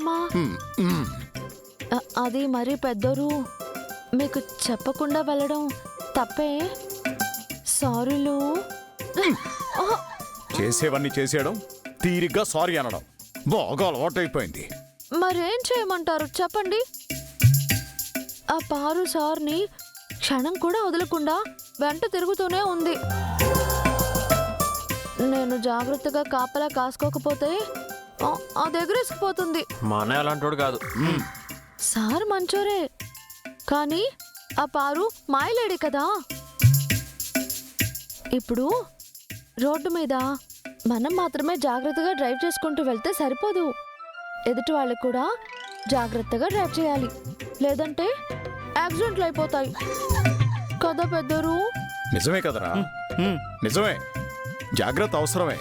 వెళ్ళిపోదామా? అది మరి పెద్దోరు, మీకు చెప్పకుండా వెళ్ళడం తప్పే. సారీలు. చేసేవన్నీ చేసేయడం, తీరిగ్గా సారీ అనడం బాగా అలవాటైపోయింది. మరేం చేయమంటారు చెప్పండి? ఆ పారు సార్ని క్షణం కూడా వదలకుండా వెంట తిరుగుతూనే ఉంది. నేను జాగ్రత్తగా కాపలా కాసుకోకపోతే అది ఎగరేసుకుపోతుంది. మా అన్నయ్య అలాంటోడు కాదు. సార్ మంచోరే, కానీ ఆ పారు మాయలేడి కదా. ఇప్పుడు రోడ్డు మీద మనం మాత్రమే జాగ్రత్తగా డ్రైవ్ చేసుకుంటూ వెళ్తే సరిపోదు. ఎదుటి వాళ్ళకి కూడా జాగ్రత్తగా డ్రైవ్ చేయాలి, లేదంటే యాక్సిడెంట్లు అయిపోతాయి కదా పెద్దరు. నిజమే కదరా, నిజమే. జాగ్రత్త అవసరమే.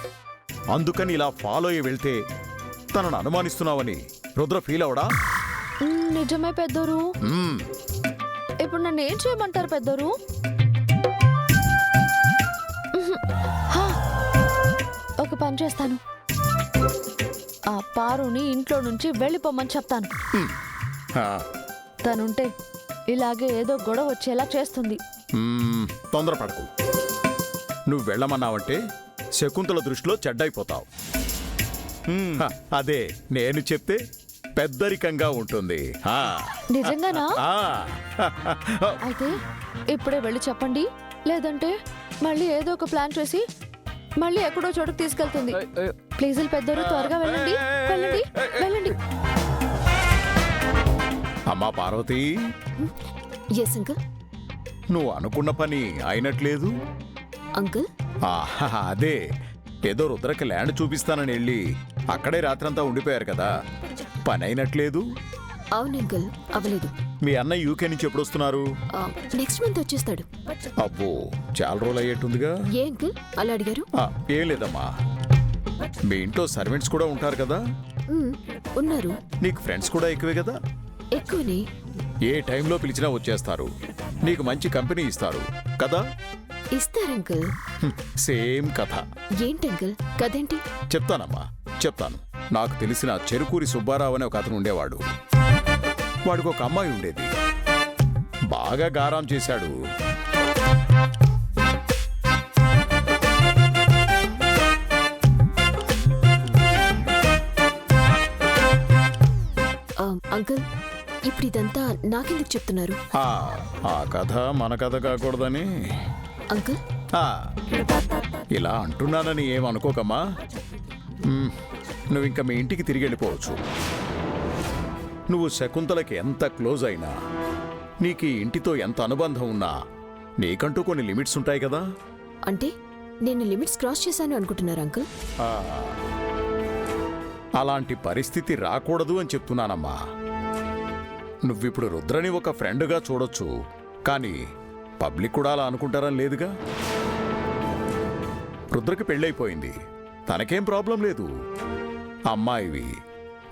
అందుకని ఇలా ఫాలో అయ్యి వెళ్తే తనను అనుమానిస్తున్నావని రుద్ర ఫీల్ అవడా? నిజమే పెద్దరు. ఇప్పుడు నన్ను ఏం చేయమంటారు పెద్దరు? ఒక పని చేస్తాను, ఆ పారుని ఇంట్లో నుంచి వెళ్ళిపోమని చెప్తాను. తనుంటే ఇలాగే ఏదో గొడవ వచ్చేలా చేస్తుంది. తొందరపడకు. నువ్వు వెళ్ళమన్నావంటే శకుంతల దృష్టిలో చెడ్డైపోతావు. అదే నేను చెప్తే పెద్దరికంగా ఉంటుంది. నిజంగానా? అయితే ఇప్పుడే వెళ్ళి చెప్పండి, లేదంటే మళ్ళీ ఏదో ఒక ప్లాన్ చేసి మళ్ళీ ఎక్కడో చోటుకు తీసుకెళ్తుంది. ప్లీజ్ పెద్దరు, త్వరగా వెళ్ళండి వెళ్ళండి వెళ్ళండి. అమ్మా పార్వతి, ఎస్ అంకుల్. నువ్వు అనుకున్న పని అయినట్లేదు. అంకుల్ అదే ఏదో రుద్రకి ల్యాండ్ చూపిస్తానని వెళ్ళి అక్కడే రాత్రంతా ఉండిపోయారు కదా, పని అయినట్లేదు. అవును అంకుల్, అవ్వలేదు. మీ అన్న యూకే నుంచి ఎప్పుడు వస్తున్నారు? నెక్స్ట్ మంత్ వచ్చేస్తాడు. అబ్బో, చాలా రోజులు అయ్యేట్టుందిగా. ఏ అంకుల్ అలా అడిగారు? ఏం లేదమ్మా, మీ ఇంట్లో సర్వెంట్స్ కూడా ఉంటారు కదా. ఉన్నారు. నీకు ఫ్రెండ్స్ కూడా ఎక్కువే కదా. ఎక్కువనే. ఏ టైంలో పిలిచినా వచ్చేస్తారు, నీకు మంచి కంపెనీ ఇస్తారు కదా. ఇస్తారు అంకుల్. సేమ్ కథ. ఏంటి అంకుల్ కదేంటి? చెప్తానమ్మా, చెప్తాను. నాకు తెలిసిన చెరుకూరి సుబ్బారావు అనే ఒక అతను ఉండేవాడు. వాడికి ఒక అమ్మాయి ఉండేది, బాగా గారాం చేశాడు. అంకుల్, ఇప్పుడు ఇదంతా నాకెందుకు చెప్తున్నారు? ఆ కథ మన కథ కాకూడదని. అంకుల్ ఇలా అంటున్నానని ఏమనుకోకమ్మా. నువ్వు ఇంకా మీ ఇంటికి తిరిగి వెళ్ళిపోవచ్చు. నువ్వు శకుంతలకి ఎంత క్లోజ్ అయినా, నీకు ఈ ఇంటితో ఎంత అనుబంధం ఉన్నా, నీకంటూ కొన్ని లిమిట్స్ ఉంటాయి కదా. అంటే నేను లిమిట్స్ క్రాస్ చేశాను అనుకుంటున్నారు అంకుల్? అలాంటి పరిస్థితి రాకూడదు అని చెప్తున్నానమ్మా. నువ్విప్పుడు రుద్రని ఒక ఫ్రెండ్గా చూడొచ్చు, కానీ పబ్లిక్ కూడా అలా అనుకుంటారని లేదుగా. రుద్రకి పెళ్ళైపోయింది, తనకేం ప్రాబ్లం లేదు. అమ్మాయివి,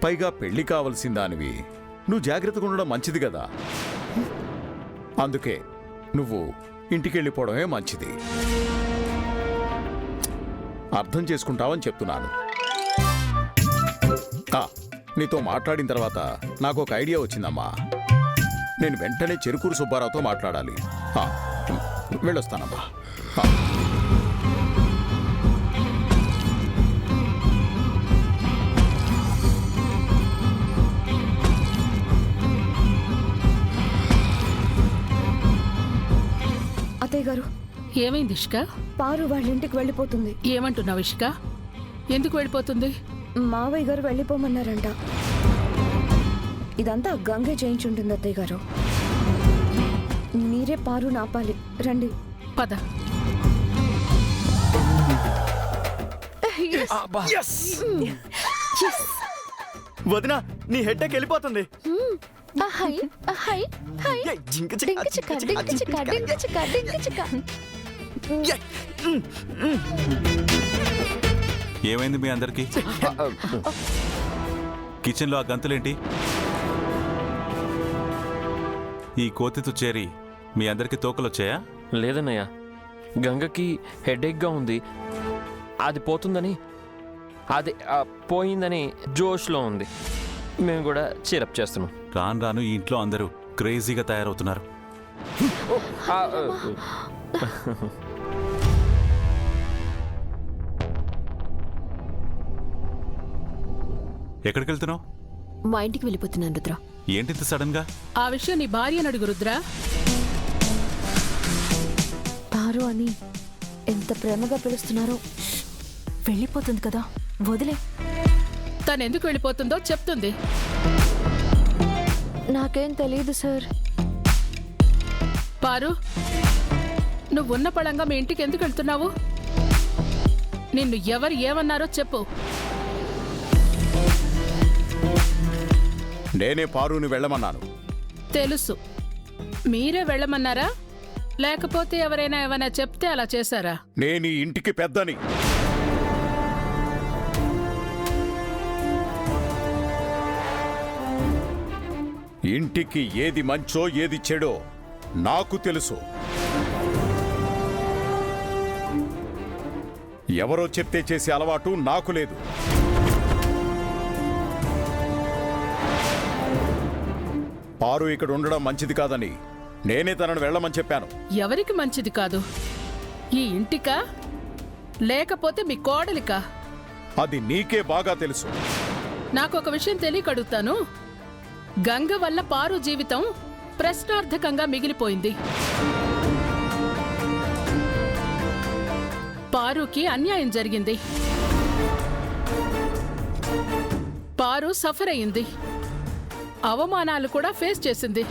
పైగా పెళ్లి కావలసిన దానివి, నువ్వు జాగ్రత్తగా ఉండడం మంచిది కదా. అందుకే నువ్వు ఇంటికి వెళ్ళిపోవడమే మంచిది. అర్థం చేసుకుంటావని చెప్తున్నాను. నీతో మాట్లాడిన తర్వాత నాకు ఒక ఐడియా వచ్చిందమ్మా. నేను వెంటనే చెరుకూరు సుబ్బారావుతో మాట్లాడాలి. వెళ్ళొస్తానమ్మా. అత్తయ్య గారు, ఏమైంది ఇష్క? పారు వాళ్ళ ఇంటికి వెళ్ళిపోతుంది. ఏమంటున్నావు ఇష్క? ఎందుకు వెళ్ళిపోతుంది? మావయ్య గారు వెళ్ళిపోమన్నారంట. ఇదంతా గంగే చేయించుంటుంది అత్తయ్య గారు. మీరే పారు నాపాలి. రండి పద. వదినా, నీ హెడ్డకి వెళ్ళిపోతుంది. ఏమైంది మీ అందరికి? కిచెన్లో ఆ గంతులేంటి? ఈ కోతితో చేరి మీ అందరికి తోకలొచ్చాయా? లేదన్నయ్య, గంగకి హెడేక్గా ఉంది, అది పోతుందని, అది పోయిందని జోష్లో ఉంది. మేము కూడా చీరప్ చేస్తున్నాం. రాను రాను ఈ ఇంట్లో అందరూ క్రేజీగా తయారవుతున్నారు. ఎక్కడికి వెళ్తున్నావు? మా ఇంటికి వెళ్ళిపోతున్నాను రుద్ర. ఏంటింత సడన్ గా? ఆ విషయం నీ భార్యను అడుగు రుద్ర. పారు అని ఎంత ప్రేమగా పిలుస్తున్నారో. వెళ్ళిపోతుంది కదా, వదిలే. తను ఎందుకు వెళ్ళిపోతుందో చెప్తుంది. నాకేం తెలియదు సార్. పారు, నువ్వున్న పళంగా మీ ఇంటికి ఎందుకు వెళ్తున్నావు? నిన్ను ఎవరు ఏమన్నారో చెప్పు. నేనే పారుని వెళ్ళమన్నాను. తెలుసు. మీరే వెళ్ళమన్నారా, లేకపోతే ఎవరైనా ఏమైనా చెప్తే అలా చేశారా? నేను ఈ ఇంటికి పెద్దని. ఇంటికి ఏది మంచో ఏది చెడో నాకు తెలుసు. ఎవరో చెప్తే చేసే అలవాటు నాకు లేదు. పారు ఇక్కడ ఉండడం మంచిది కాదని నేనే తనను వెళ్ళమని చెప్పాను. ఎవరికి మంచిది కాదు? ఈ ఇంటికా, లేకపోతే మీ కోడలికా? అది నీకే బాగా తెలుసు. నాకొక విషయం తెలియక అడుగుతాను. గంగ వల్ల పారు జీవితం ప్రశ్నార్థకంగా మిగిలిపోయింది. పారుకి అన్యాయం జరిగింది. పారు సఫర్ అయింది. అవమానాలు కూడా ఫేస్ చేసింది.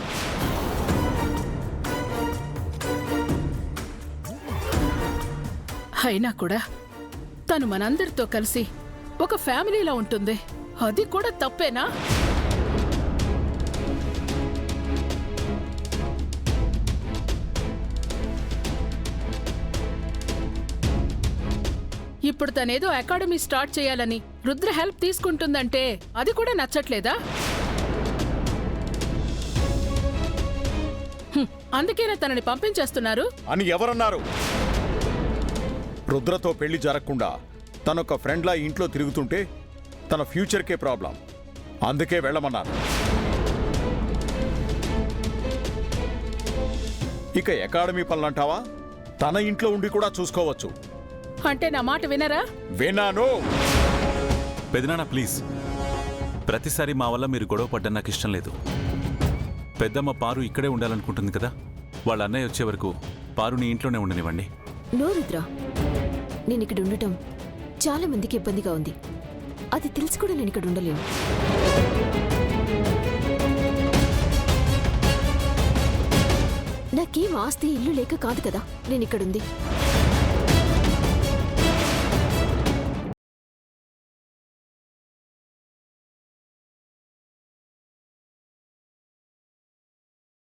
అయినా కూడా తను మనందరితో కలిసి ఒక ఫ్యామిలీలా ఉంటుంది. అది కూడా తప్పేనా? ఇప్పుడు తనేదో అకాడమీ స్టార్ట్ చేయాలని రుద్ర హెల్ప్ తీసుకుంటుందంటే అది కూడా నచ్చట్లేదా? అందుకేనా తనని పంపించేస్తున్నారు అని ఎవరన్నారు? రుద్రతో పెళ్లి జరగకుండా తనొక ఫ్రెండ్లా ఇంట్లో తిరుగుతుంటే తన ఫ్యూచర్కే ప్రాబ్లం. అందుకే వెళ్ళమన్నారు. ఇక అకాడమీ పనులంటావా? తన ఇంట్లో ఉండి కూడా చూసుకోవచ్చు. అంటే నా మాట వినరా? విన్నాను. పెదనాన్న ప్లీజ్, ప్రతిసారి మా వల్ల మీరు గొడవ పడ్డా నాకు ఇష్టం లేదు. పెద్దమ్మ పారు ఇక్కడే ఉండాలనుకుంటుంది కదా, వాళ్ళ అన్నయ్య వచ్చే వరకు పారుని ఇంట్లోనే ఉండనివ్వండి. నో రుద్ర, నేను ఇక్కడ ఉండటం చాలా మందికి ఇబ్బందిగా ఉంది. అది తెలిసి కూడా నేను ఇక్కడ ఉండలేను. నాకేం ఆస్తి ఇల్లు లేక కాదు కదా నేను ఇక్కడుంది.